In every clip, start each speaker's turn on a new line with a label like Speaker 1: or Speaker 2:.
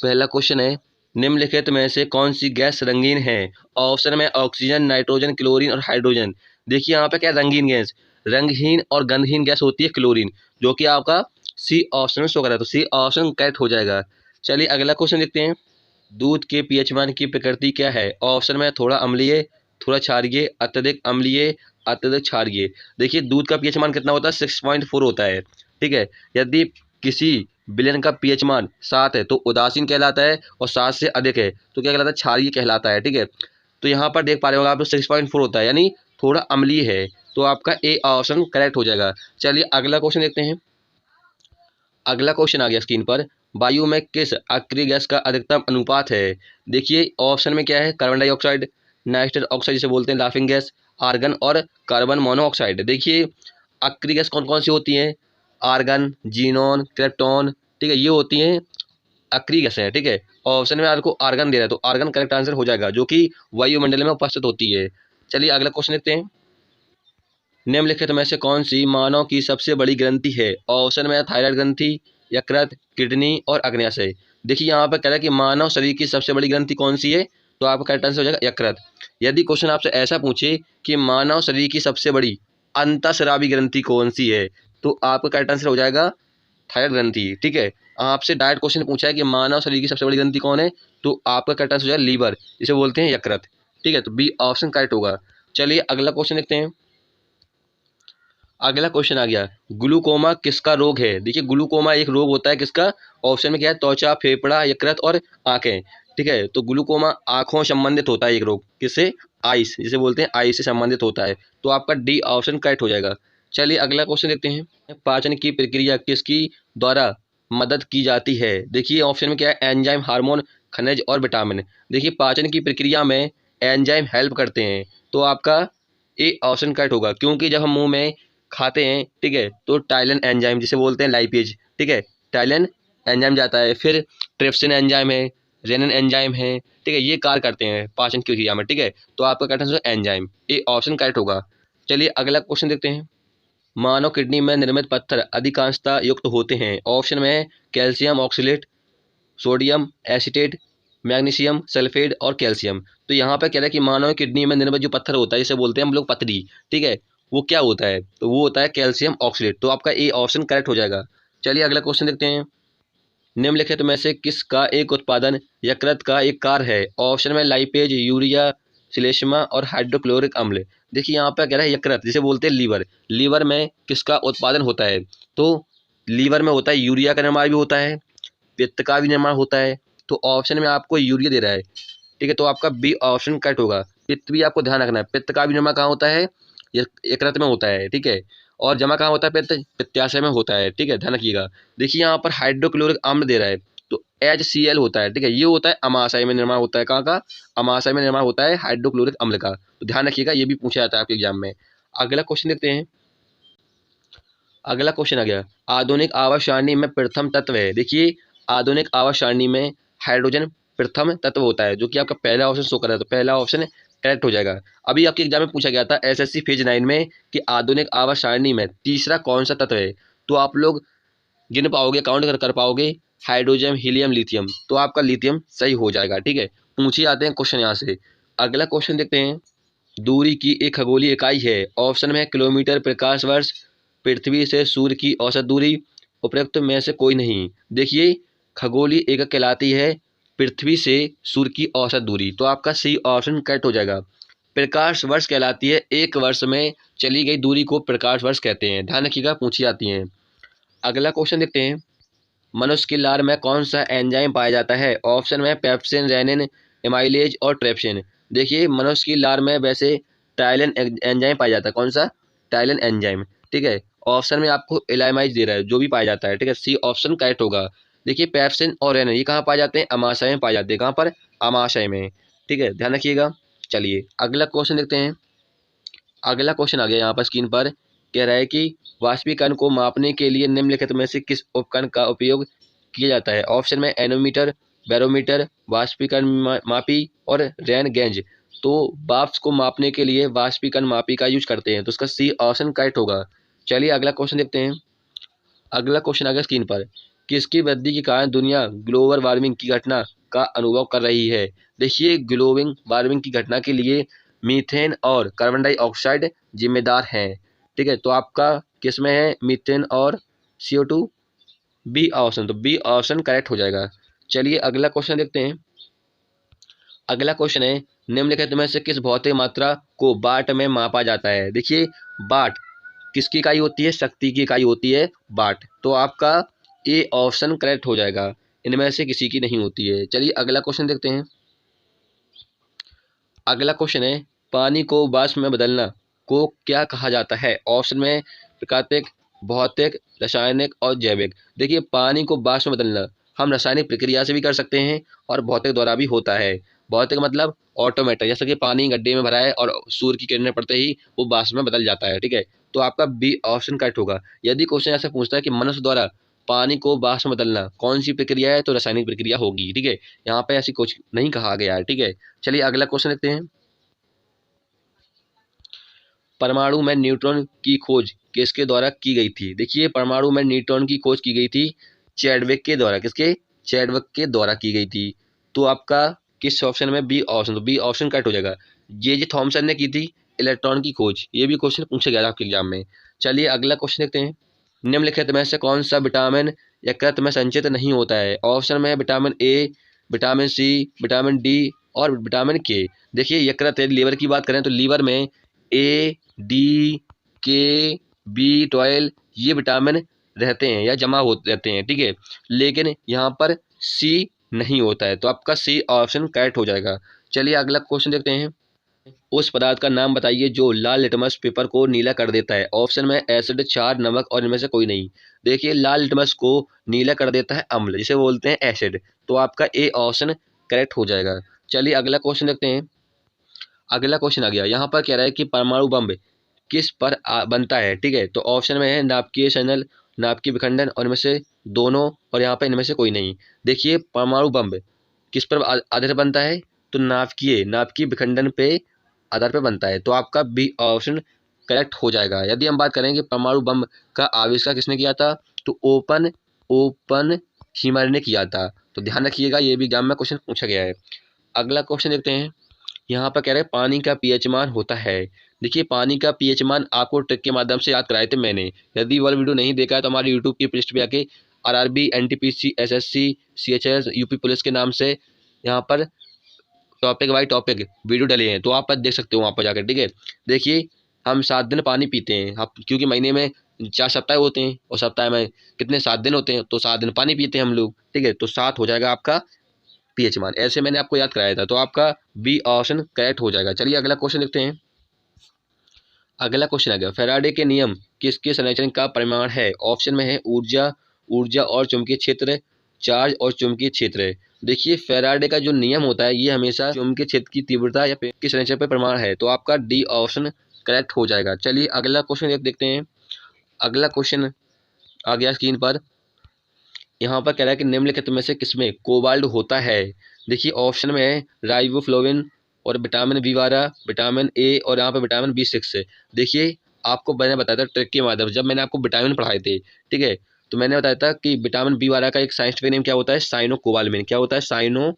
Speaker 1: पहला क्वेश्चन है, निम्नलिखित में से कौन सी गैस रंगीन है? ऑप्शन में ऑक्सीजन, नाइट्रोजन, क्लोरीन और हाइड्रोजन। देखिए यहाँ पे क्या रंगीन गैस, रंगहीन और गंधहीन गैस होती है क्लोरीन, जो कि आपका सी ऑप्शन में शो कर रहा है, तो सी ऑप्शन करेक्ट हो जाएगा। चलिए अगला क्वेश्चन देखते हैं, दूध के पीएच मान की प्रकृति क्या है? ऑप्शन में थोड़ा अम्लीय, थोड़ा क्षारीय, अत्यधिक अम्लीय, अत्यधिक क्षारीय। देखिए दूध का पीएच मान कितना होता है? 6.4 होता है, ठीक है। यदि किसी विलेन का पीएच मान 7 है तो उदासीन कहलाता है, और 7 से अधिक है तो क्या कहलाता है? क्षारीय कहलाता है, ठीक है। तो यहाँ पर देख पा रहे होगा आप, 6.4 होता है यानी थोड़ा अम्लीय है, तो आपका ए ऑप्शन करेक्ट हो जाएगा। चलिए अगला क्वेश्चन देखते हैं। अगला क्वेश्चन आ गया स्क्रीन पर, वायु में किस अक्रिय गैस का अधिकतम अनुपात है? देखिए ऑप्शन में क्या है, कार्बन डाइऑक्साइड, नाइट्रस ऑक्साइड जिसे बोलते हैं लाफिंग गैस, आर्गन और कार्बन मोनोऑक्साइड। देखिए अक्रिय गैस कौन कौन सी होती हैं? आर्गन, जीनोन, क्रिप्टॉन, ठीक है, ये होती हैं अक्रिय गैस है, ठीक है। ऑप्शन में आपको आर्गन दे रहा है तो आर्गन करेक्ट आंसर हो जाएगा, जो कि वायुमंडल में उपस्थित होती है। चलिए अगला क्वेश्चन देखते हैं, निम्नलिखित में से कौन सी मानव की सबसे बड़ी ग्रंथि है? ऑप्शन में थायराइड ग्रंथि, यकृत, किडनी और अग्न्याशय। देखिए यहाँ पर कह रहा है कि मानव शरीर की सबसे बड़ी ग्रंथि कौन सी है, तो आपका करेक्ट आंसर हो जाएगा यकृत। यदि क्वेश्चन आपसे ऐसा पूछे कि मानव शरीर की सबसे बड़ी अंतःस्रावी ग्रंथि कौन सी है, तो आपका करेक्ट आंसर हो जाएगा थायराइड ग्रंथि, ठीक है। आपसे डायरेक्ट क्वेश्चन पूछा है कि मानव शरीर की सबसे बड़ी ग्रंथि कौन है, तो आपका करेक्ट आंसर हो जाएगा लीवर, जिसे बोलते हैं यकृत, ठीक है। तो बी ऑप्शन करेक्ट होगा। चलिए अगला क्वेश्चन देखते हैं। अगला क्वेश्चन आ गया, ग्लूकोमा किसका रोग है? देखिए ग्लूकोमा एक रोग होता है किसका? ऑप्शन में क्या है, त्वचा, फेफड़ा, यकृत और आंखें, ठीक है। तो ग्लूकोमा आंखों संबंधित होता है एक रोग, किससे? आइस, जिसे बोलते हैं आइस से संबंधित होता है, तो आपका डी ऑप्शन करेक्ट हो जाएगा। चलिए अगला क्वेश्चन देखते हैं, पाचन की प्रक्रिया किसकी द्वारा मदद की जाती है? देखिए ऑप्शन में क्या है, एंजाइम, हार्मोन, खनिज और विटामिन। देखिए पाचन की प्रक्रिया में एंजाइम हेल्प करते हैं, तो आपका ए ऑप्शन करेक्ट होगा, क्योंकि जब हम मुंह में खाते हैं, ठीक है, तो टाइलिन एंजाइम जिसे बोलते हैं लाइपेज, ठीक है, टाइलिन एंजाइम जाता है, फिर ट्रिप्सिन एंजाइम है, रेनिन एंजाइम है, ठीक है, ये कार्य करते हैं पाचन की क्रिया में, ठीक है। तो आपका correct answer enzyme, A option correct होगा। चलिए अगला क्वेश्चन देखते हैं, मानव किडनी में निर्मित पत्थर अधिकांशता युक्त होते हैं? ऑप्शन में है calcium oxalate, sodium acetate, magnesium sulphate और कैल्शियम। तो यहाँ पे कह रहा है कि मानव किडनी में निर्मित जो पत्थर होता है, जिसे बोलते हैं हम लोग पथरी, ठीक है, वो क्या होता है? तो वो होता है कैल्शियम ऑक्सलेट, तो आपका ए ऑप्शन करेक्ट हो जाएगा। चलिए अगला क्वेश्चन देखते हैं, निम्नलिखित में से किसका एक उत्पादन यकृत का एक कार्य है? ऑप्शन में लाइपेज, यूरिया, श्लेष्मा और हाइड्रोक्लोरिक अम्ल। देखिए यहाँ पे कह रहा है यकृत, जिसे बोलते हैं लीवर, लीवर में किसका उत्पादन होता है? तो लीवर में होता है यूरिया का निर्माण भी होता है, पित्त का भी निर्माण होता है, तो ऑप्शन में आपको यूरिया दे रहा है, ठीक है, तो आपका बी ऑप्शन करेक्ट होगा। पित्त भी आपको ध्यान रखना है, पित्त का भी निर्माण कहाँ होता है? यकृत में होता है, ठीक है। और जमा कहाँ होता है? पित्त पित्ताशय में होता है, ठीक है, ध्यान रखिएगा। देखिए यहाँ पर हाइड्रोक्लोरिक अम्ल दे रहा है, तो HCl होता है, ठीक है, ये होता है अमाशय में निर्माण होता है, कहाँ का? अमाशय में निर्माण होता है हाइड्रोक्लोरिक अम्ल का, तो ध्यान रखिएगा, ये भी पूछा जाता है आपके एग्जाम में। अगला क्वेश्चन देखते हैं, अगला क्वेश्चन आ गया, आधुनिक आवर्त सारणी में प्रथम तत्व है? देखिए आधुनिक आवर्त सारणी में हाइड्रोजन प्रथम तत्व होता है, जो कि आपका पहला ऑप्शन शो कर रहा है, तो पहला ऑप्शन करेक्ट हो जाएगा। अभी आपके एग्जाम में पूछा गया था SSC फेज 9 में कि आधुनिक आवर्त सारणी में तीसरा कौन सा तत्व है, तो आप लोग गिन पाओगे, काउंट कर पाओगे, हाइड्रोजन, हीलियम, लिथियम, तो आपका लिथियम सही हो जाएगा, ठीक है। पूछे जाते हैं क्वेश्चन यहाँ से। अगला क्वेश्चन देखते हैं, दूरी की एक खगोलीय इकाई है? ऑप्शन में है किलोमीटर, प्रकाश वर्ष, पृथ्वी से सूर्य की औसत दूरी, उपरोक्त में से कोई नहीं। देखिए खगोलीय एकक कहलाती है पृथ्वी से सूर्य की औसत दूरी, तो आपका सी ऑप्शन करेक्ट हो जाएगा। प्रकाश वर्ष कहलाती है एक वर्ष में चली गई दूरी को प्रकाश वर्ष कहते हैं, ध्यान रखिएगा, पूछी जाती हैं। अगला क्वेश्चन देखते हैं, मनुष्य की लार में कौन सा एंजाइम पाया जाता है? ऑप्शन में पेप्सिन, रेनिन, एमाइलेज और ट्रेप्सिन। देखिए मनुष्य की लार में वैसे टाइलिन एंजाइम पाया जाता है, कौन सा? टाइलिन एंजाइम, ठीक है। ऑप्शन में आपको एलाइमाइज दे रहा है, जो भी पाया जाता है, ठीक है, सी ऑप्शन करेक्ट होगा। देखिए पेप्सिन और रेनिन ये कहाँ पाए जाते हैं? अमाशय में पाए जाते हैं, कहाँ पर? अमाशय में, ठीक है, ध्यान रखिएगा। चलिए अगला क्वेश्चन देखते हैं, अगला क्वेश्चन आ गया यहाँ पर स्क्रीन पर, कह रहा है कि वाष्पीकरण को मापने के लिए निम्नलिखित में से किस उपकरण का उपयोग किया जाता है? ऑप्शन में एनोमीटर, बैरोमीटर, वाष्पीकरण मापी और रेन गेज। तो वाष्प को मापने के लिए वाष्पीकरण मापी का यूज करते हैं, तो उसका सी ऑप्शन करेक्ट होगा। चलिए अगला क्वेश्चन देखते हैं, अगला क्वेश्चन आ गया स्क्रीन पर, किसकी वृद्धि के कारण दुनिया ग्लोबल वार्मिंग की घटना का अनुभव कर रही है? देखिए, ग्लोबल वार्मिंग की घटना के लिए मीथेन और कार्बन डाइऑक्साइड जिम्मेदार हैं। ठीक है, तो आपका किसमें है मीथेन और CO2? बी ऑप्शन, तो बी ऑप्शन करेक्ट हो जाएगा। चलिए अगला क्वेश्चन देखते हैं। अगला क्वेश्चन है, निम्नलिखित में से किस भौतिक मात्रा को वाट में मापा जाता है? देखिए, वाट किसकी इकाई होती है? शक्ति की इकाई होती है वाट। तो आपका ए ऑप्शन करेक्ट हो जाएगा, इनमें से किसी की नहीं होती है। चलिए अगला क्वेश्चन देखते हैं। अगला क्वेश्चन है, पानी को वाष्प में बदलना को क्या कहा जाता है? ऑप्शन में प्राकृतिक, भौतिक, रासायनिक और जैविक। देखिए, पानी को वाष्प में बदलना हम रासायनिक प्रक्रिया से भी कर सकते हैं और भौतिक द्वारा भी होता है। भौतिक मतलब ऑटोमेटिक, जैसे कि पानी गड्ढे में भरा है और सूर्य की किरणें पड़ते ही वो वाष्प में बदल जाता है। ठीक है, तो आपका बी ऑप्शन करेक्ट होगा। यदि क्वेश्चन ऐसे पूछता है कि मनुष्य द्वारा पानी को वाष्प में बदलना कौन सी प्रक्रिया है, तो रासायनिक प्रक्रिया होगी। ठीक है, यहाँ पे ऐसी कुछ नहीं कहा गया है। ठीक है, चलिए अगला क्वेश्चन देखते हैं। परमाणु में न्यूट्रॉन की खोज किसके द्वारा की गई थी? देखिए, परमाणु में न्यूट्रॉन की खोज की गई थी चैडविक के द्वारा। किसके? चैडविक के द्वारा की गई थी। तो आपका किस ऑप्शन में? बी ऑप्शन, तो बी ऑप्शन करेक्ट हो जाएगा। जे थॉमसन ने की थी इलेक्ट्रॉन की खोज। ये भी क्वेश्चन पूछा गया था आपके एग्जाम में। चलिए अगला क्वेश्चन देखते हैं। निम्नलिखित में से कौन सा विटामिन यकृत में संचित नहीं होता है? ऑप्शन में है vitamin A, vitamin C, vitamin D और विटामिन के। देखिए, यकृत है, लीवर की बात करें तो लीवर में ए, डी, के, B12 ये विटामिन रहते हैं या जमा हो रहते हैं। ठीक है, लेकिन यहाँ पर सी नहीं होता है, तो आपका सी ऑप्शन करेक्ट हो जाएगा। चलिए अगला क्वेश्चन देखते हैं। उस पदार्थ का नाम बताइए जो लाल लिटमस पेपर को नीला कर देता है? ऑप्शन में एसिड, क्षार, नमक और इनमें से कोई नहीं। देखिए, लाल लिटमस को नीला कर देता है अम्ल, जिसे बोलते हैं एसिड। तो आपका ए ऑप्शन करेक्ट हो जाएगा। चलिए अगला क्वेश्चन देखते हैं। अगला क्वेश्चन आ गया, यहाँ पर कह रहा है कि परमाणु बम किस पर बनता है? ठीक है, तो ऑप्शन में है नाभिकीय संलयन, नाभिकीय विखंडन और इनमें से दोनों, और यहाँ पर इनमें से कोई नहीं। देखिए, परमाणु बम किस पर आधार बनता है? तो नाभिकीय नाभिकीय विखंडन पे आधार पर बनता है। तो आपका बी ऑप्शन करेक्ट हो जाएगा। यदि हम बात करेंगे परमाणु बम का आविष्कार किसने किया था, तो ओपन ओपन हीमर ने किया था। तो ध्यान रखिएगा, ये भी एग्जाम में क्वेश्चन पूछा गया है। अगला क्वेश्चन देखते हैं। यहाँ पर कह रहे हैं पानी का पीएच मान होता है। देखिए, पानी का पीएच मान आपको ट्रिक के माध्यम से याद कराए थे मैंने। यदि वह वीडियो नहीं देखा है तो हमारे यूट्यूब की पृष्ठ पे आके RRB, NTPC, SSC, CHS, UP police के नाम से यहाँ पर टॉपिक बाई टॉपिक वीडियो डले हैं, तो आप देख सकते हो वहाँ पर जाकर। ठीक है, देखिए, हम 7 दिन पानी पीते हैं आप, क्योंकि महीने में 4 सप्ताह होते हैं और सप्ताह में कितने 7 दिन होते हैं, तो 7 दिन पानी पीते हैं हम लोग। ठीक है, तो 7 हो जाएगा आपका पीएच मान। ऐसे मैंने आपको याद कराया था, तो आपका बी ऑप्शन करेक्ट हो जाएगा। चलिए अगला क्वेश्चन देखते हैं। अगला क्वेश्चन आ गया, फैराडे के नियम किसके संरचना का परिमाण है? ऑप्शन में है ऊर्जा, ऊर्जा और चुंबकीय क्षेत्र, चार्ज और चुंबकीय क्षेत्र। देखिए, फैराडे का जो नियम होता है ये हमेशा चुंबकीय क्षेत्र की तीव्रता या की संरचना पर प्रमाण है। तो आपका डी ऑप्शन करेक्ट हो जाएगा। चलिए अगला क्वेश्चन देखते हैं। अगला क्वेश्चन आ गया स्क्रीन पर। यहाँ पर कह रहा है कि निम्नलिखित में से किसमें कोबाल्ट होता है? देखिए, ऑप्शन में है राइबोफ्लोविन और विटामिन B12, विटामिन ए और यहाँ पे विटामिन B6 है। देखिए, आपको मैंने बताया था ट्रिक के माध्यम से, जब मैंने आपको विटामिन पढ़ाए थे। ठीक है, तो मैंने बताया था कि विटामिन B12 का एक साइंटिफिक नेम क्या होता है? साइनोकोबालमिन। क्या होता है? साइनोकोबालमिन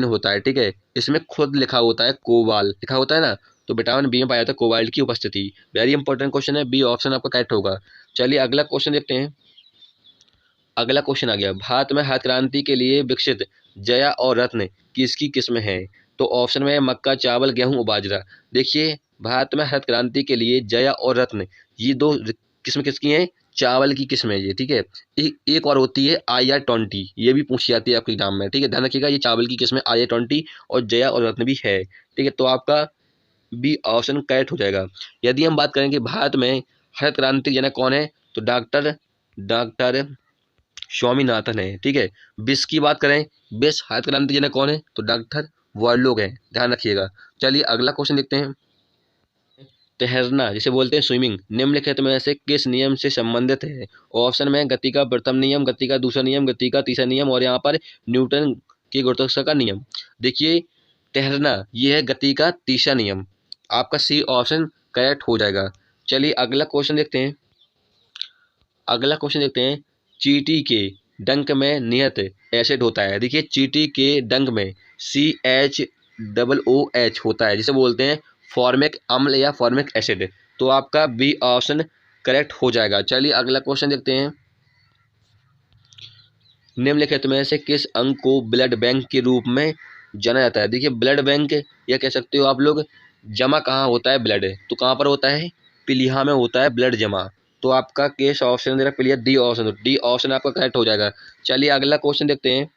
Speaker 1: होता है। ठीक है, इसमें खुद लिखा होता है कोबाल, लिखा होता है ना, तो विटामिन बी में पाया जाता है कोबाल्ट की उपस्थिति। वेरी इंपॉर्टेंट क्वेश्चन है, बी ऑप्शन आपका करेक्ट होगा। चलिए अगला क्वेश्चन देखते हैं। अगला क्वेश्चन आ गया, भारत में हरित क्रांति के लिए विकसित जया और रत्न किसकी किस्म है? तो ऑप्शन में है मक्का, चावल, गेहूं और बाजरा। देखिए, भारत में हरित क्रांति के लिए जया और रत्न ये दो किस्म किसकी हैं? चावल की किस्म है ये। ठीक है, एक और होती है IR20, ये भी पूछी जाती है आपके एग्जाम में। ठीक है, ध्यान रखिएगा, ये चावल की किस्म है IR20 और जया और रत्न भी है। ठीक है, तो आपका बी ऑप्शन करेक्ट हो जाएगा। यदि हम बात करें कि भारत में हरित क्रांति जनक कौन है, तो डॉक्टर स्वामीनाथन है। ठीक है, विश्व की बात करें, विश्व हरित क्रांति जनक कौन है, तो डॉक्टर वर्लोग है। ध्यान रखिएगा। चलिए अगला क्वेश्चन देखते हैं। तैरना जिसे बोलते हैं स्विमिंग, निम्नलिखित में से किस नियम से संबंधित है? ऑप्शन में गति का प्रथम नियम, गति का दूसरा नियम, गति का तीसरा नियम और यहाँ पर न्यूटन की गुरुत्वाकर्षण का नियम। देखिए, तैरना ये है गति का तीसरा नियम। आपका सी ऑप्शन करेक्ट हो जाएगा। चलिए अगला क्वेश्चन देखते हैं। अगला क्वेश्चन देखते हैं, चींटी के डंक में नियत एसिड होता है। देखिए चींटी के डंक में CHOOH होता है, जिसे बोलते हैं फॉर्मिक अम्ल या फॉर्मिक एसिड। तो आपका बी ऑप्शन करेक्ट हो जाएगा। चलिए अगला क्वेश्चन देखते हैं, निम्नलिखित में से किस अंग को ब्लड बैंक के रूप में जाना जाता है। देखिए ब्लड बैंक या कह सकते हो आप लोग, जमा कहाँ होता है ब्लड, तो कहाँ पर होता है, पीलिया में होता है ब्लड जमा। तो आपका केस ऑप्शन दे रहा है पीलिया, डी ऑप्शन, तो डी ऑप्शन आपका करेक्ट हो जाएगा। चलिए अगला क्वेश्चन देखते हैं,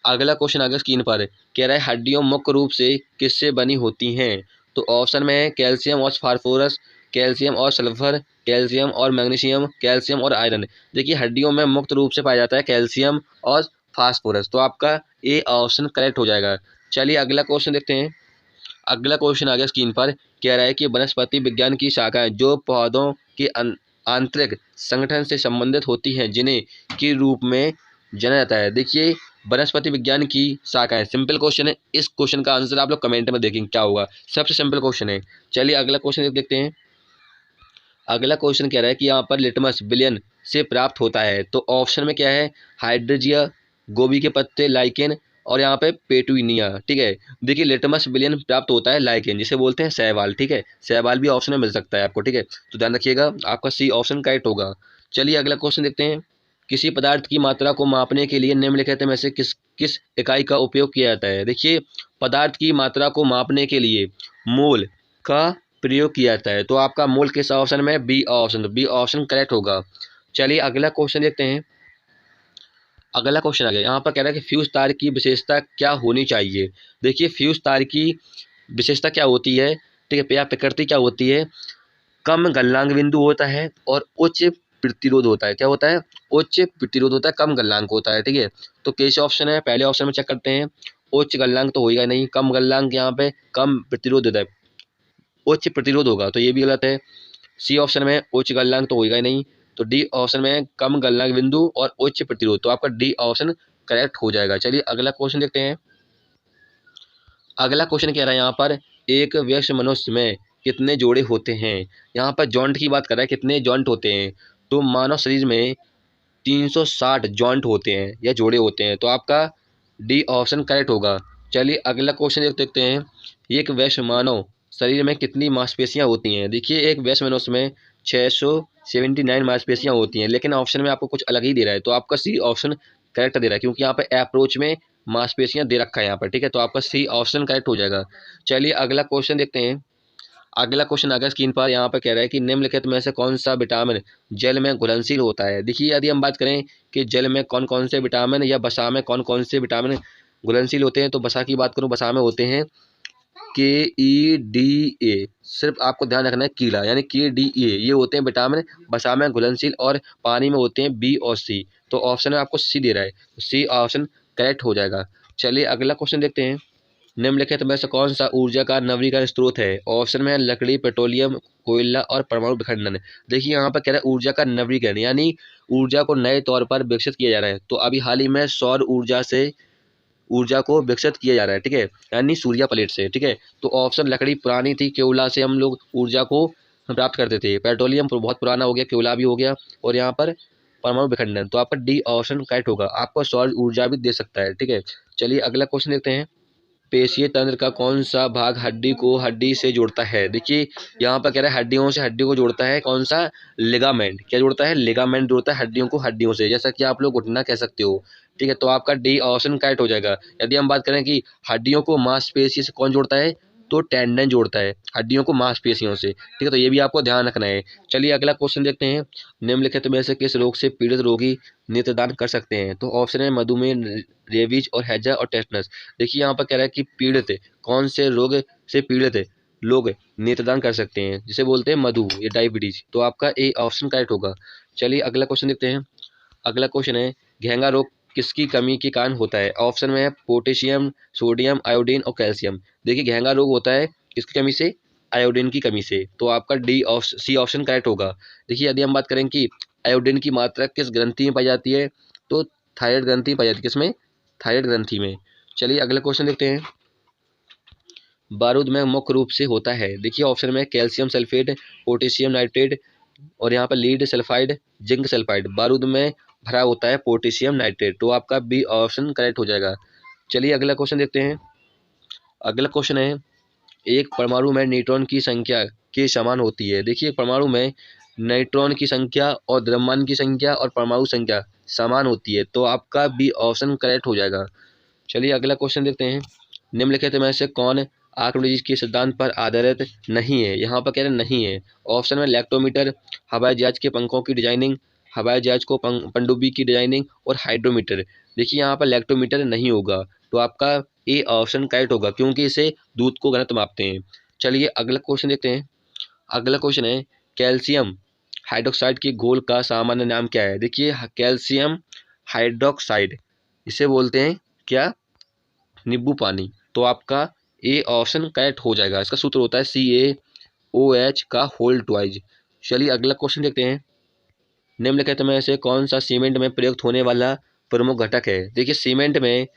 Speaker 1: अगला क्वेश्चन आगे स्क्रीन पर कह रहा है, हड्डियों मुख्य रूप से किससे बनी होती हैं। तो ऑप्शन में है कैल्शियम और फास्फोरस, कैल्शियम और सल्फर, कैल्शियम और मैग्नीशियम, कैल्शियम और आयरन। देखिए हड्डियों में मुख्य रूप से पाया जाता है कैल्शियम और फास्फोरस। तो आपका ए ऑप्शन करेक्ट हो जाएगा। चलिए अगला क्वेश्चन देखते हैं, अगला क्वेश्चन आ गया स्क्रीन पर, कह रहा है कि वनस्पति विज्ञान की शाखाएं जो पौधों के आंतरिक संगठन से संबंधित होती हैं, जिन्हें के रूप में जाना जाता है। देखिए वनस्पति विज्ञान की शाखाएं, सिंपल क्वेश्चन है, इस क्वेश्चन का आंसर आप लोग कमेंट में देखेंगे क्या होगा, सबसे सिंपल क्वेश्चन है। चलिए अगला क्वेश्चन देखते हैं, अगला क्वेश्चन कह रहा है कि यहाँ पर लिटमस विलयन से प्राप्त होता है। तो ऑप्शन में क्या है, हाइड्रेजिया, गोभी के पत्ते, लाइकेन और यहाँ पे पेटुनिया। ठीक है, देखिए लिटमस विलयन प्राप्त होता है लाइकेन, जिसे बोलते हैं शैवाल। ठीक है, शैवाल भी ऑप्शन में मिल सकता है आपको। ठीक है, तो ध्यान रखिएगा, आपका सी ऑप्शन करेक्ट होगा। चलिए अगला क्वेश्चन देखते हैं, किसी पदार्थ की मात्रा को मापने के लिए निम्नलिखित में से किस किस इकाई का उपयोग किया जाता है। देखिए पदार्थ की मात्रा को मापने के लिए मोल का प्रयोग किया जाता है। तो आपका मोल किस ऑप्शन में, बी ऑप्शन, तो बी ऑप्शन करेक्ट होगा। चलिए अगला क्वेश्चन देखते हैं, अगला क्वेश्चन आ गया, यहाँ पर कह रहा है कि फ्यूज तार की विशेषता क्या होनी चाहिए। देखिए फ्यूज तार की विशेषता क्या होती है, ठीक है, या प्रकृति क्या होती है, कम गलनांक बिंदु होता है और उच्च प्रतिरोध होता है। क्या होता है, उच्च प्रतिरोध होता है, कम गलनांक होता है। ठीक है, तो कैसे ऑप्शन है, पहले ऑप्शन में चेक करते हैं, उच्च गलनांक तो होगा नहीं, कम गलनांक, यहाँ पे कम प्रतिरोध होता है, उच्च प्रतिरोध होगा, तो ये भी गलत है। सी ऑप्शन में उच्च गलनांक तो होगा ही नहीं, तो डी ऑप्शन में कम गलनांक बिंदु और उच्च प्रतिरोध, तो आपका डी ऑप्शन करेक्ट हो जाएगा। चलिए अगला क्वेश्चन देखते हैं, अगला क्वेश्चन कह रहा है यहाँ पर, एक वयस्क मनुष्य में कितने जोड़े होते हैं। यहाँ पर जॉइंट की बात कर रहा है, कितने जॉइंट होते हैं, तो मानव शरीर में 360 जॉइंट होते हैं या जोड़े होते हैं। तो आपका डी ऑप्शन करेक्ट होगा। चलिए अगला क्वेश्चन देखते हैं, एक वयस्क मानव शरीर में कितनी मांसपेशियां होती हैं। देखिए एक वयस्क मनुष्य में 679 मांसपेशियां होती हैं, लेकिन ऑप्शन में आपको कुछ अलग ही दे रहा है। तो आपका सी ऑप्शन करेक्ट दे रहा है, क्योंकि यहाँ पे अप्रोच में मांसपेशियां दे रखा है यहाँ पर। ठीक है, तो आपका सी ऑप्शन करेक्ट हो जाएगा। चलिए अगला क्वेश्चन देखते हैं, अगला क्वेश्चन आ गया स्क्रीन पर, यहाँ पर कह रहा है कि निम्नलिखित में से कौन सा विटामिन जल में घुलनशील होता है। देखिए यदि हम बात करें कि जल में कौन कौन से विटामिन या वसा में कौन कौन से विटामिन घुलनशील होते हैं, तो वसा की बात करूँ, वसा में होते हैं KEDA, सिर्फ आपको ध्यान रखना है कीड़ा, यानी KDA, ये होते हैं विटामिन वसा में घुलनशील, और पानी में होते हैं बी और सी। तो ऑप्शन में आपको सी दे रहा है, तो सी ऑप्शन करेक्ट हो जाएगा। चलिए अगला क्वेश्चन देखते हैं, निम्नलिखित में से कौन सा ऊर्जा का नवीकरण स्रोत है। ऑप्शन में है लकड़ी, पेट्रोलियम, कोयला और परमाणु विखंडन। देखिए यहाँ पर कह रहा है ऊर्जा का नवीकरण, यानी ऊर्जा को नए तौर पर विकसित किया जा रहा है। तो अभी हाल ही में सौर ऊर्जा से ऊर्जा को विकसित किया जा रहा है। ठीक है, यानी सूर्य प्लेट से। ठीक है, तो ऑप्शन लकड़ी पुरानी थी, कोयला से हम लोग ऊर्जा को प्राप्त करते थे, पेट्रोलियम बहुत पुराना हो गया, कोयला भी हो गया, और यहाँ पर परमाणु विखंडन। तो आपका डी ऑप्शन करेक्ट होगा, आपको सौर ऊर्जा भी दे सकता है। ठीक है, चलिए अगला क्वेश्चन देखते हैं, पेशीय तंत्र का कौन सा भाग हड्डी को हड्डी से जोड़ता है। देखिए यहाँ पर कह रहा है हड्डियों से हड्डी को जोड़ता है, कौन सा, लिगामेंट। क्या जोड़ता है, लिगामेंट जोड़ता है हड्डियों को हड्डियों से, जैसा कि आप लोग घुटना कह सकते हो। ठीक है, तो आपका डी ऑप्शन करेक्ट हो जाएगा। यदि हम बात करें कि हड्डियों को मांसपेशी से कौन जोड़ता है, तो टेंडन जोड़ता है हड्डियों को मांसपेशियों से। ठीक है, तो ये भी आपको ध्यान रखना है। चलिए अगला क्वेश्चन देखते हैं, निम्नलिखित में से किस रोग से पीड़ित रोगी नेत्रदान कर सकते हैं। तो ऑप्शन है मधुमेह, रेबीज और हैजा और टेटनस। देखिए यहाँ पर कह रहा है कि पीड़ित, कौन से रोग से पीड़ित लोग नेत्रदान कर सकते हैं, जिसे बोलते हैं मधु या डायबिटीज। तो आपका ए ऑप्शन करेक्ट होगा। चलिए अगला क्वेश्चन देखते हैं, अगला क्वेश्चन है, घेंगा रोग किसकी कमी के कारण होता है। ऑप्शन में है पोटेशियम, सोडियम, आयोडीन और कैल्शियम। देखिए घेंगा रोग होता है किसकी कमी से, आयोडीन की कमी से। तो आपका सी ऑप्शन करेक्ट होगा। देखिए यदि हम बात करें कि आयोडीन की मात्रा किस ग्रंथि में पाई जाती है, तो थायराइड ग्रंथि में पाई जाती है, किसमें, थायराइड ग्रंथि में। चलिए अगला क्वेश्चन देखते हैं, बारूद में मुख्य रूप से होता है। देखिए ऑप्शन में कैल्शियम सल्फेट, पोटेशियम नाइट्रेट, और यहाँ पर लीड सल्फाइड, जिंक सल्फाइड, बारूद में भरा होता है पोटेशियम नाइट्रेट। तो आपका बी ऑप्शन करेक्ट हो जाएगा। चलिए अगला क्वेश्चन देखते हैं। अगला क्वेश्चन है, एक परमाणु में न्यूट्रॉन की संख्या के समान होती है। देखिए परमाणु में न्यूट्रॉन की संख्या और द्रव्यमान की संख्या और परमाणु संख्या समान होती है, तो आपका बी ऑप्शन करेक्ट हो जाएगा। चलिए अगला क्वेश्चन देखते हैं। निम्नलिखित में से कौन आर्किमिडीज के सिद्धांत पर आधारित नहीं है? यहाँ पर कह रहे नहीं है। ऑप्शन में लैक्टोमीटर, हवाई जहाज के पंखों की डिजाइनिंग, हवाई जहाज को पनडुब्बी की डिजाइनिंग और हाइड्रोमीटर। देखिए यहाँ पर लैक्टोमीटर नहीं होगा, तो आपका ए ऑप्शन करेक्ट होगा, क्योंकि इसे दूध को घनत्व मापते हैं। चलिए अगला क्वेश्चन देखते हैं। अगला क्वेश्चन है, कैल्शियम हाइड्रोक्साइड के घोल का सामान्य नाम क्या है? देखिए कैल्शियम हाइड्रोक्साइड, इसे बोलते हैं क्या? नींबू पानी। तो आपका ए ऑप्शन करेक्ट हो जाएगा। इसका सूत्र होता है CaOH का होल ट्वाइज। चलिए अगला क्वेश्चन देखते हैं। निम्नलिखित में से कौन सा सीमेंट में प्रयुक्त होने वाला प्रमुख घटक है? देखिए सीमेंट में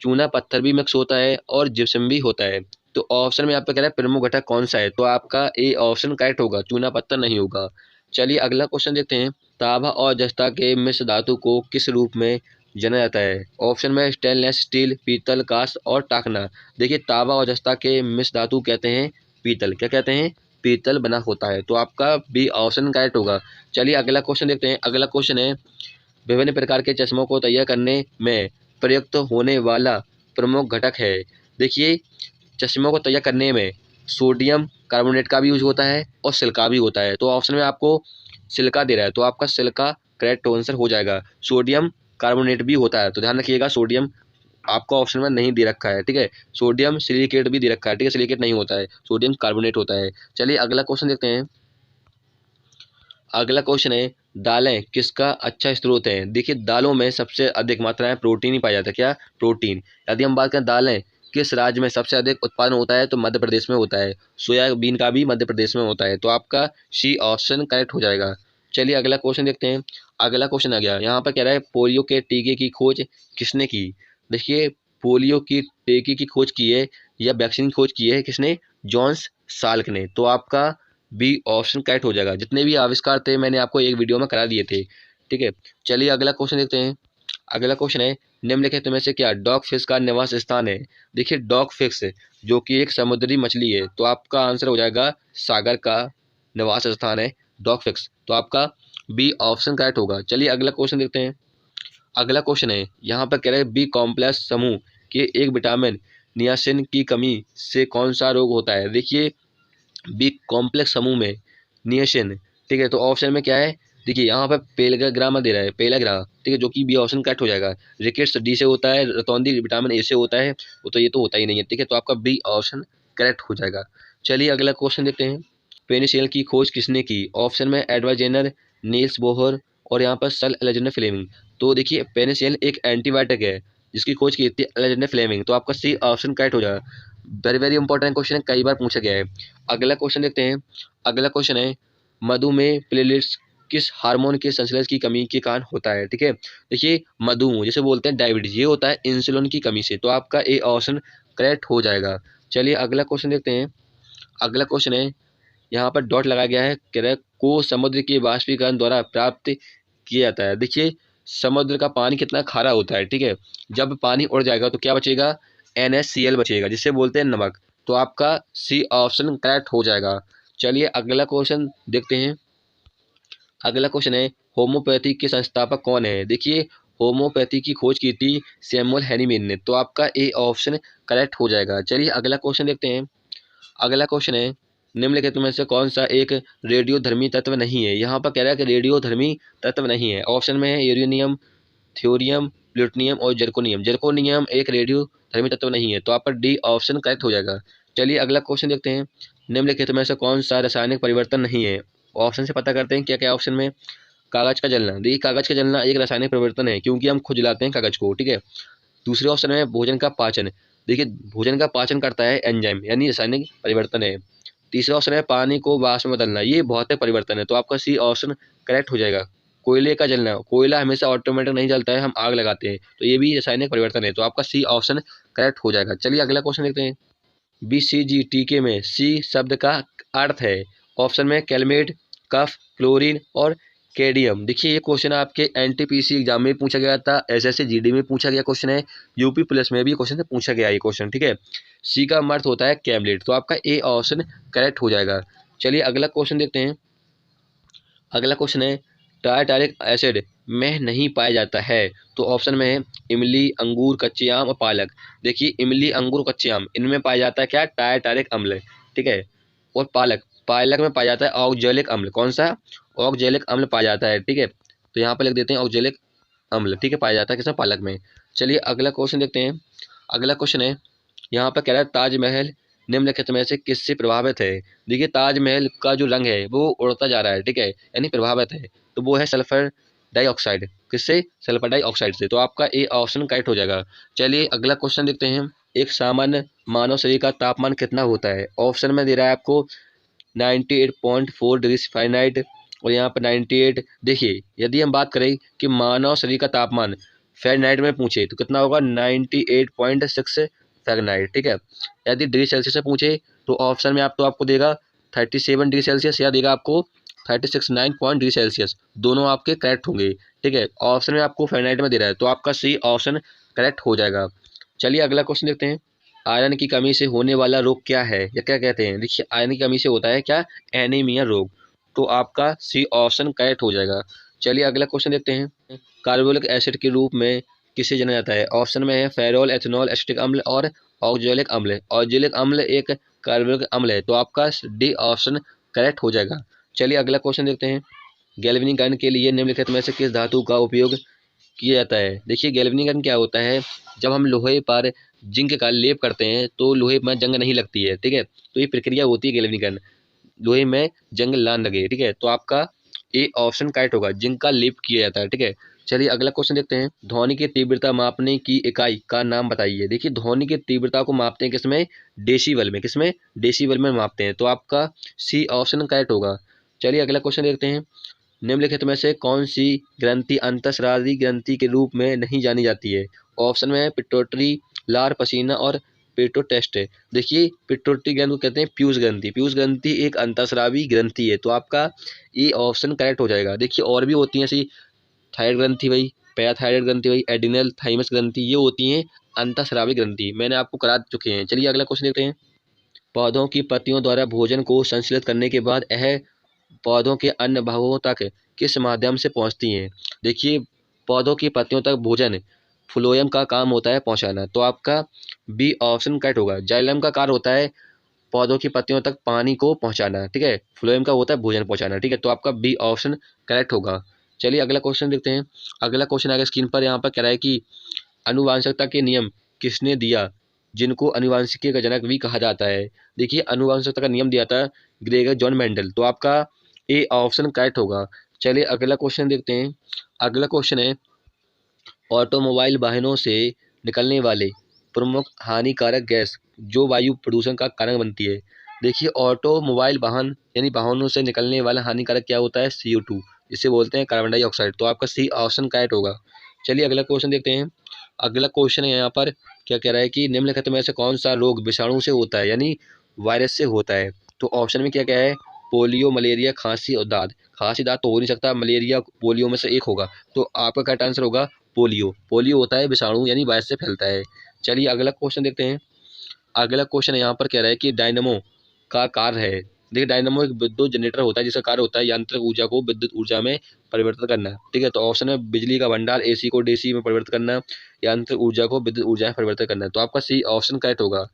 Speaker 1: चूना पत्थर भी मिक्स होता है और जिप्सम भी होता है। तो ऑप्शन में आपका कह रहा है प्रमुख घटक कौन सा है, तो आपका ए ऑप्शन करेक्ट होगा, चूना पत्थर नहीं होगा। चलिए अगला क्वेश्चन देखते हैं। तांबा और जस्ता के मिश्र धातु को किस रूप में जाना जाता है? ऑप्शन में स्टेनलेस स्टील, पीतल, कांस्य और टाकना। देखिए तांबा और जस्ता के मिश्र धातु कहते हैं पीतल। क्या कहते हैं? पीतल बना होता है। तो आपका बी ऑप्शन करेक्ट होगा। चलिए अगला क्वेश्चन देखते हैं। अगला क्वेश्चन है, विभिन्न प्रकार के चश्मों को तैयार करने में प्रयुक्त होने वाला प्रमुख घटक है। देखिए चश्मों को तैयार करने में सोडियम कार्बोनेट का भी यूज होता है और सिल्का भी होता है। तो ऑप्शन में आपको सिल्का दे रहा है, तो आपका सिल्का करेक्ट आंसर हो जाएगा। सोडियम कार्बोनेट भी होता है, तो ध्यान रखिएगा सोडियम आपको ऑप्शन में नहीं दे रखा है, ठीक है। सोडियम सिलिकेट भी दे रखा है, ठीक है, सिलिकेट नहीं होता है, सोडियम कार्बोनेट होता है। चलिए अगला क्वेश्चन देखते हैं। अगला क्वेश्चन है, दालें किसका अच्छा स्रोत है? देखिए दालों में सबसे अधिक मात्रा में प्रोटीन ही पाया जाता है। क्या? प्रोटीन। यदि हम बात करें दालें किस राज्य में सबसे अधिक उत्पादन होता है, तो मध्य प्रदेश में होता है। सोयाबीन का भी मध्य प्रदेश में होता है। तो आपका सी ऑप्शन करेक्ट हो जाएगा। चलिए अगला क्वेश्चन देखते हैं। अगला क्वेश्चन आ गया, यहाँ पर कह रहा है पोलियो के टीके की खोज किसने की? देखिए पोलियो की टीके की खोज की है या वैक्सीन की खोज की है किसने? जॉन्स साल्क ने। तो आपका बी ऑप्शन करेक्ट हो जाएगा। जितने भी आविष्कार थे मैंने आपको एक वीडियो में करा दिए थे, ठीक है। चलिए अगला क्वेश्चन देखते हैं। अगला क्वेश्चन है, निम्नलिखित में से क्या डॉग फिश का निवास स्थान है? देखिए डॉग फिश जो कि एक समुद्री मछली है, तो आपका आंसर हो जाएगा सागर का निवास स्थान है डॉग फिश। तो आपका बी ऑप्शन करेक्ट होगा। चलिए अगला क्वेश्चन देखते हैं। अगला क्वेश्चन है, यहाँ पर कह रहे हैं बी कॉम्प्लेक्स समूह के एक विटामिन नियासिन की कमी से कौन सा रोग होता है? देखिए बी कॉम्प्लेक्स समूह में नियासिन, ठीक है, तो ऑप्शन में क्या है? देखिए यहाँ पर पेलग्रामा दे रहा है, पेलाग्रा, ठीक है, जो कि बी ऑप्शन करेक्ट हो जाएगा। रिकेट्स डी से होता है, रतौंधी विटामिन ए से होता है, वो तो ये तो होता ही नहीं है, ठीक है, तो आपका बी ऑप्शन करेक्ट हो जाएगा। चलिए अगला क्वेश्चन देखते हैं। पेनिसिलिन की खोज किसने की? ऑप्शन में एडवर्ड जेनर, नील्स बोहर और यहाँ पर सर अलेक्जेंडर फ्लेमिंग। तो देखिए पेनिसिलिन एक एंटीबायोटिक है जिसकी खोज की थी अलेक्जेंडर फ्लेमिंग। तो आपका सी ऑप्शन करेक्ट हो जाएगा। वेरी वेरी इंपॉर्टेंट क्वेश्चन है, कई बार पूछा गया है। अगला क्वेश्चन देखते हैं। अगला क्वेश्चन है, मधुमेह प्लेटलेट्स किस हार्मोन के संश्लेषण की कमी के कारण होता है? ठीक है, देखिए मधुमेह जैसे बोलते हैं डायबिटीज, ये होता है इंसुलिन की कमी से। तो आपका ए ऑप्शन करेक्ट हो जाएगा। चलिए अगला क्वेश्चन देखते हैं। अगला क्वेश्चन है, यहाँ पर डॉट लगाया गया है, कह रहा है को समुद्र के वाष्पीकरण द्वारा प्राप्त किया जाता है। देखिए समुद्र का पानी कितना खारा होता है, ठीक है, जब पानी उड़ जाएगा तो क्या बचेगा? NaCl बचेगा, जिसे बोलते हैं नमक। तो आपका सी ऑप्शन करेक्ट हो जाएगा। चलिए अगला क्वेश्चन देखते हैं। अगला क्वेश्चन है, होम्योपैथी के संस्थापक कौन है? देखिए होम्योपैथी की खोज की थी सैमुअल हैनीमैन ने। तो आपका ए ऑप्शन करेक्ट हो जाएगा। चलिए अगला क्वेश्चन देखते हैं। अगला क्वेश्चन है, निम्नलिखित में से कौन सा एक रेडियोधर्मी तत्व नहीं है? यहाँ पर कह रहा है कि रेडियोधर्मी तत्व नहीं है। ऑप्शन में है यूरेनियम, थ्योरियम, प्लूटोनियम और जर्कोनियम। जर्कोनियम एक रेडियोधर्मी तत्व नहीं है। तो आप पर डी ऑप्शन करेक्ट हो जाएगा। चलिए अगला क्वेश्चन देखते हैं। निम्नलिखित में से कौन सा रासायनिक परिवर्तन नहीं है? ऑप्शन से पता करते हैं क्या क्या ऑप्शन में। कागज का जलना, देखिए कागज का जलना एक रासायनिक परिवर्तन है क्योंकि हम खुजलाते हैं कागज को, ठीक है। दूसरे ऑप्शन में भोजन का पाचन, देखिए भोजन का पाचन करता है एंजाइम, यानी रासायनिक परिवर्तन है। तीसरा ऑप्शन है पानी को वाष्प में बदलना, ये भौतिक परिवर्तन है। तो आपका सी ऑप्शन करेक्ट हो जाएगा। कोयले का जलना, कोयला हमेशा ऑटोमेटिक नहीं जलता है, हम आग लगाते हैं, तो ये भी रासायनिक परिवर्तन है। तो आपका सी ऑप्शन करेक्ट हो जाएगा। चलिए अगला क्वेश्चन देखते हैं। BCG टीके में सी शब्द का अर्थ है। ऑप्शन में कैलमेट, कफ, क्लोरीन और कैडियम। देखिए ये क्वेश्चन आपके एनटीपीसी एग्जाम में पूछा गया था, एसएससी जीडी में पूछा गया क्वेश्चन है, यूपी पुलिस में भी क्वेश्चन पूछा गया ये क्वेश्चन, ठीक है। सी का अर्थ होता है कैमलेट, तो आपका ए ऑप्शन करेक्ट हो जाएगा। चलिए अगला क्वेश्चन देखते हैं। अगला क्वेश्चन है टारटारिक एसिड में नहीं पाया जाता है, तो ऑप्शन में है इमली, अंगूर, कच्चे आम और पालक। देखिए इमली, अंगूर, कच्चे आम इनमें पाया जाता है क्या, टारटारिक अम्ल, ठीक है। और पालक, पालक में पाया जाता है ऑक्जेलिक अम्ल। कौन सा, ऑक्जेलिक अम्ल पाया जाता है, ठीक है। तो यहाँ पर लिख देते हैं ऑक्जेलिक अम्ल, ठीक है, पाया जाता है किसमें, पालक में। चलिए अगला क्वेश्चन देखते हैं। अगला क्वेश्चन है यहाँ पर कह रहा है ताजमहल निम्नलिखित में से किससे प्रभावित है। देखिए ताजमहल का जो रंग है वो उड़ता जा रहा है, ठीक है, यानी प्रभावित है, तो वो है सल्फर डाइऑक्साइड। किससे, सल्फर डाइऑक्साइड से। तो आपका ए ऑप्शन करेक्ट हो जाएगा। चलिए अगला क्वेश्चन देखते हैं। एक सामान्य मानव शरीर का तापमान कितना होता है। ऑप्शन में दे रहा है आपको 98.4 डिग्री फ़ारेनहाइट और यहाँ पर 98। देखिए यदि हम बात करें कि मानव शरीर का तापमान फ़ारेनहाइट में पूछे तो कितना होगा, 98.6 फ़ारेनहाइट, ठीक है। यदि डिग्री सेल्सियस में पूछे तो ऑप्शन में आपको देगा 37 डिग्री सेल्सियस या देगा आपको 36.9 डिग्री सेल्सियस, दोनों आपके करेक्ट होंगे, ठीक है। ऑप्शन में आपको फ़ारेनहाइट में दे रहा है, तो आपका सी ऑप्शन करेक्ट हो जाएगा। चलिए अगला क्वेश्चन देखते हैं। आयरन की कमी से होने वाला रोग क्या है या क्या कहते हैं। देखिए आयरन की कमी से होता है क्या, एनीमिया रोग, तो आपका सी ऑप्शन करेक्ट हो जाएगा। चलिए अगला क्वेश्चन देखते हैं। कार्बोलिक एसिड के रूप में किसे जाना जाता है। ऑप्शन में है फेरॉल, एथेनॉल, एसिटिक अम्ल और ऑक्जेलिक अम्ल। ऑक्जेलिक अम्ल एक कार्बोलिक अम्ल है, तो आपका डी ऑप्शन करेक्ट हो जाएगा। चलिए अगला क्वेश्चन देखते हैं। गैल्वेनीकरण के लिए निम्नलिखित में से किस धातु का उपयोग किया जाता है। देखिए गैल्वेनीकरण क्या होता है, जब हम लोहे पर जिंक का लेप करते हैं तो लोहे में जंग नहीं लगती है, ठीक है। तो ये प्रक्रिया होती है गैल्वेनीकरण, लोहे में जंग ना लगे, ठीक है। तो आपका ए ऑप्शन करेक्ट होगा, जिंक का लेप किया जाता है, ठीक है। चलिए अगला क्वेश्चन देखते हैं। ध्वनि की तीव्रता मापने की इकाई का नाम बताइए। देखिए ध्वनि की तीव्रता को मापते हैं किसमें, डेसीबल में। किसमें, डेसीबल में मापते हैं, तो आपका सी ऑप्शन करेक्ट होगा। चलिए अगला क्वेश्चन देखते हैं। निम्नलिखित में से कौन सी ग्रंथि अंतःस्रावी ग्रंथि के रूप में नहीं जानी जाती है। ऑप्शन में है पिट्यूटरी, लार पसीना और पेटोटेस्ट। देखिए पिट्यूटरी ग्रंथि को कहते हैं पीयूष ग्रंथि। पीयूष ग्रंथि एक अंतःस्रावी ग्रंथि है, तो आपका ये ऑप्शन करेक्ट हो जाएगा। देखिए और भी होती हैं ऐसी, थायराइड ग्रंथि भाई, पैराथायराइड ग्रंथि भाई, एडिनल थाइमस ग्रंथि, ये होती हैं अंतःस्रावी ग्रंथि, मैंने आपको करा चुके हैं। चलिए अगला क्वेश्चन देखते हैं। पौधों की पत्तियों द्वारा भोजन को संश्लेषित करने के बाद यह पौधों के अन्य भागों तक किस माध्यम से पहुंचती हैं। देखिए पौधों की पत्तियों तक भोजन फ्लोएम का काम होता है पहुंचाना, तो आपका बी ऑप्शन करेक्ट होगा। जाइलम का कार्य होता है पौधों की पत्तियों तक पानी को पहुंचाना, ठीक है। फ्लोएम का होता है भोजन पहुंचाना, ठीक है। तो आपका बी ऑप्शन करेक्ट होगा। चलिए अगला क्वेश्चन देखते हैं। अगला क्वेश्चन आगे स्क्रीन पर यहाँ पर कह रहा है कि आनुवंशिकता के नियम किसने दिया, जिनको आनुवंशिकी का जनक भी कहा जाता है। देखिए आनुवंशिकता का नियम दिया था ग्रेगर जॉन मेंडल, तो आपका ए ऑप्शन करेक्ट होगा। चलिए अगला क्वेश्चन देखते हैं। अगला क्वेश्चन है ऑटोमोबाइल वाहनों से निकलने वाले प्रमुख हानिकारक गैस जो वायु प्रदूषण का कारण बनती है। देखिए ऑटोमोबाइल वाहन यानी वाहनों से निकलने वाला हानिकारक क्या होता है, CO2, इसे बोलते हैं कार्बन डाइऑक्साइड, तो आपका सी ऑप्शन करेक्ट होगा। चलिए अगला क्वेश्चन देखते हैं। अगला क्वेश्चन है यहाँ पर क्या कह रहा है कि निम्नलिखित में से कौन सा रोग विषाणु से होता है यानी वायरस से होता है। तो ऑप्शन में क्या क्या है, पोलियो, मलेरिया, खांसी और दाद। खांसी दाद तो हो नहीं सकता, मलेरिया पोलियो में से एक होगा, तो आपका करेक्ट आंसर होगा पोलियो। पोलियो होता है विषाणु यानी वायरस से फैलता है। चलिए अगला क्वेश्चन देखते हैं। अगला क्वेश्चन यहाँ पर कह रहा है कि डायनमो का कार्य है। देखिए डायनमो एक विद्युत जनरेटर होता है जिसका कार्य होता है यांत्रिक ऊर्जा को विद्युत ऊर्जा में परिवर्तित करना, ठीक है। तो ऑप्शन है बिजली का भंडार, AC को DC में परिवर्तित करना, यांत्रिक ऊर्जा को विद्युत ऊर्जा में परिवर्तित करना, तो आपका सी ऑप्शन करेक्ट होगा।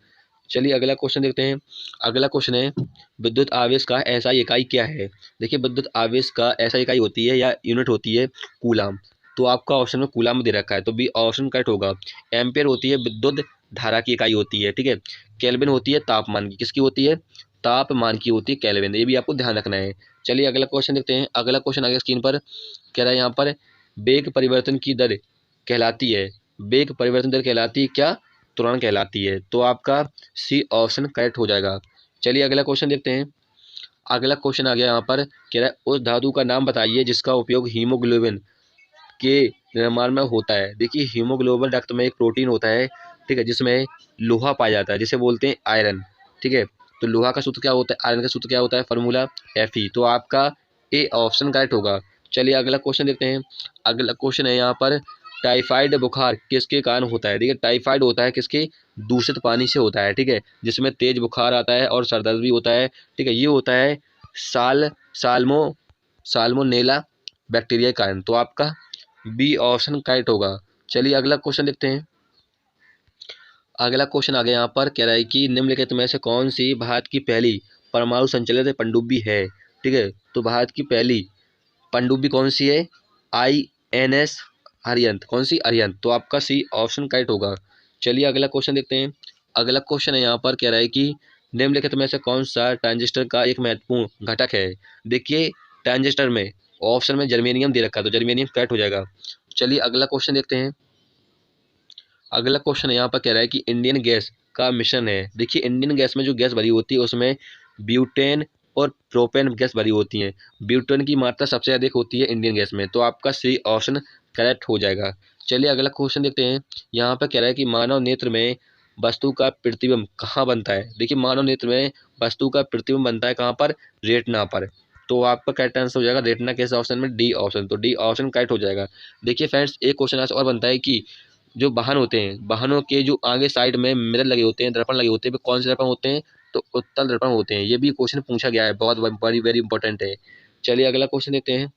Speaker 1: चलिए अगला क्वेश्चन देखते हैं। अगला क्वेश्चन है विद्युत आवेश का SI इकाई क्या है। देखिए विद्युत आवेश का SI इकाई होती है या यूनिट होती है कूलाम, तो आपका ऑप्शन में कूलाम दे रखा है, तो बी ऑप्शन करेक्ट होगा। एम्पियर होती है विद्युत धारा की इकाई होती है, ठीक है। केल्विन होती है तापमान की, किसकी होती है, तापमान की होती है केल्विन, ये भी आपको ध्यान रखना है। चलिए अगला क्वेश्चन देखते हैं। अगला क्वेश्चन आगे स्क्रीन पर कह रहा है यहाँ पर वेग परिवर्तन की दर कहलाती है, वेग परिवर्तन दर कहलाती है क्या, त्वरण कहलाती है, तो आपका सी ऑप्शन करेक्ट हो जाएगा। चलिए अगला क्वेश्चन देखते हैं। अगला क्वेश्चन आ गया यहाँ पर कह रहा है उस धातु का नाम बताइए जिसका उपयोग हीमोग्लोबिन के निर्माण में होता है। देखिए हीमोग्लोबिन रक्त में एक प्रोटीन होता है, ठीक है, जिसमें लोहा पाया जाता है जिसे बोलते हैं आयरन, ठीक है। तो लोहा का सूत्र क्या होता है, आयरन का सूत्र क्या होता है, फार्मूला Fe, तो आपका ए ऑप्शन करेक्ट होगा। चलिए अगला क्वेश्चन देखते हैं। अगला क्वेश्चन है यहाँ पर, टाइफाइड बुखार किसके कारण होता है? देखिए टाइफाइड होता है किसके, दूषित पानी से होता है, ठीक है, जिसमें तेज बुखार आता है और सर दर्द भी होता है, ठीक है। ये होता है साल साल्मो साल्मोनेला बैक्टीरिया के कारण। तो आपका बी ऑप्शन करेक्ट होगा। चलिए अगला क्वेश्चन देखते हैं। अगला क्वेश्चन आ गया यहाँ पर, कह रहा है कि निम्नलिखित में से कौन सी भारत की पहली परमाणु संचालित पनडुब्बी है? ठीक है, तो भारत की पहली पनडुब्बी कौन सी है? INS अरिहंत। कौन सी? अरिहंत। तो आपका सी ऑप्शन करेक्ट होगा। चलिए अगला क्वेश्चन देखते हैं। अगला क्वेश्चन है यहाँ पर, कह रहा है कि निम्नलिखित में से कौन सा ट्रांजिस्टर का एक महत्वपूर्ण घटक है? देखिए ट्रांजिस्टर में ऑप्शन में जर्मेनियम दे रखा है, तो जर्मेनियम करेक्ट हो जाएगा। चलिए अगला क्वेश्चन देखते हैं। अगला क्वेश्चन यहाँ पर कह रहा है कि इंडियन गैस का मिश्रण है। देखिए इंडियन गैस में जो गैस भरी होती है उसमें ब्यूटेन और प्रोपेन गैस भरी होती है। ब्यूटेन की मात्रा सबसे अधिक होती है इंडियन गैस में। तो आपका सी ऑप्शन करेक्ट हो जाएगा। चलिए अगला क्वेश्चन देखते हैं। यहाँ पर कह रहा है कि मानव नेत्र में वस्तु का प्रतिबिंब कहाँ बनता है? देखिए मानव नेत्र में वस्तु का प्रतिबिंब बनता है कहाँ पर? रेटिना पर। तो आपका करेक्ट आंसर हो जाएगा रेटिना के ऑप्शन में डी ऑप्शन। तो डी ऑप्शन करेक्ट हो जाएगा। देखिए फ्रेंड्स एक क्वेश्चन आज और बनता है कि जो वाहन होते हैं, वाहनों के जो आगे साइड में मिरर लगे होते हैं, दर्पण लगे होते हैं, वे कौन से दर्पण होते हैं? तो उत्तल दर्पण होते हैं। ये भी क्वेश्चन पूछा गया है, बहुत बड़ी वेरी इंपॉर्टेंट है। चलिए अगला क्वेश्चन देखते हैं।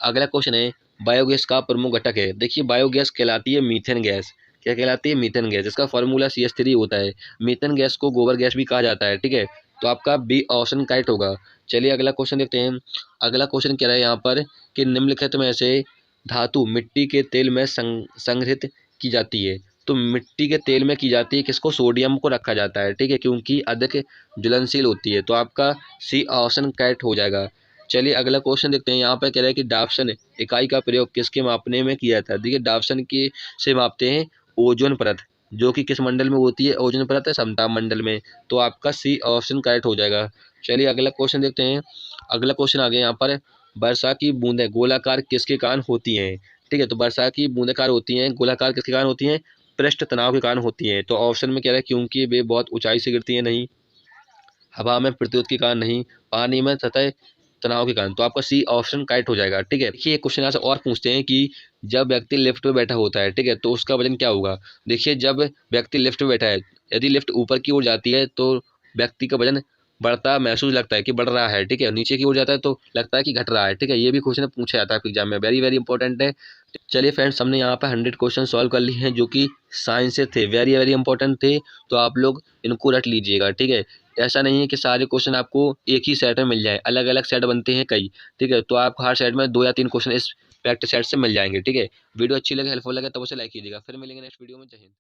Speaker 1: अगला क्वेश्चन है, बायोगैस का प्रमुख घटक है। देखिए बायोगैस कहलाती है मीथेन गैस। क्या कहलाती है? Methane gas. इसका फॉर्मूला CH3 होता है। मीथेन गैस को गोबर गैस भी कहा जाता है, ठीक है। तो आपका बी ऑप्शन करेक्ट होगा। चलिए अगला क्वेश्चन देखते हैं। अगला क्वेश्चन कह रहा है यहाँ पर कि निम्नलिखित में से धातु मिट्टी के तेल में संग्रहित की जाती है। तो मिट्टी के तेल में की जाती है किसको? सोडियम को रखा जाता है, ठीक है, क्योंकि अधिक ज्वलनशील होती है। तो आपका सी ऑप्शन करेक्ट हो जाएगा। चलिए अगला क्वेश्चन देखते हैं। यहाँ पर कह रहा है कि डाप्सन इकाई का प्रयोग किसके मापने में किया जाता है? देखिए डाप्सन के से मापते हैं ओजोन परत, जो कि किस मंडल में होती है? ओजोन परत है समताप मंडल में। तो आपका सी ऑप्शन करेक्ट हो जाएगा। चलिए अगला क्वेश्चन देखते हैं। अगला क्वेश्चन आ गया यहाँ पर, वर्षा की बूंदें गोलाकार किसके कारण होती हैं? ठीक है, तो वर्षा की बूंदें कार होती हैं गोलाकार किसके कारण होती हैं? पृष्ठ तनाव के कारण होती हैं। तो ऑप्शन में कह रहा है क्योंकि वे बहुत ऊंचाई से गिरती हैं, नहीं। हवा में प्रतिरोध के कारण, नहीं। पानी में सतह तनाव के कारण। तो आपका सी ऑप्शन करेक्ट हो जाएगा, ठीक है। देखिए एक क्वेश्चन यहाँ से और पूछते हैं कि जब व्यक्ति लिफ्ट में बैठा होता है, ठीक है, तो उसका वजन क्या होगा? देखिए जब व्यक्ति लिफ्ट में बैठा है, यदि लिफ्ट ऊपर की ओर जाती है तो व्यक्ति का वजन बढ़ता महसूस लगता है कि बढ़ रहा है, ठीक है। नीचे की ओर जाता है तो लगता है कि घट रहा है, ठीक है। ये भी क्वेश्चन पूछा जाता है एग्जाम में, वेरी वेरी इंपॉर्टेंट है। चलिए फ्रेंड्स हमने यहाँ पर 100 क्वेश्चन सॉल्व कर लिए हैं जो कि साइंस से थे, वेरी वेरी इंपॉर्टेंट थे। तो आप लोग इनको रट लीजिएगा, ठीक है। ऐसा नहीं है कि सारे क्वेश्चन आपको एक ही सेट में मिल जाए, अलग अलग सेट बनते हैं कई, ठीक है। तो आपको हर सेट में 2 या 3 क्वेश्चन इस प्रैक्टिस सेट से मिल जाएंगे, ठीक है। वीडियो अच्छी लगे, हेल्पफुल लगे तो उसे लाइक कीजिएगा। फिर मिलेंगे नेक्स्ट वीडियो में। जय हिंद।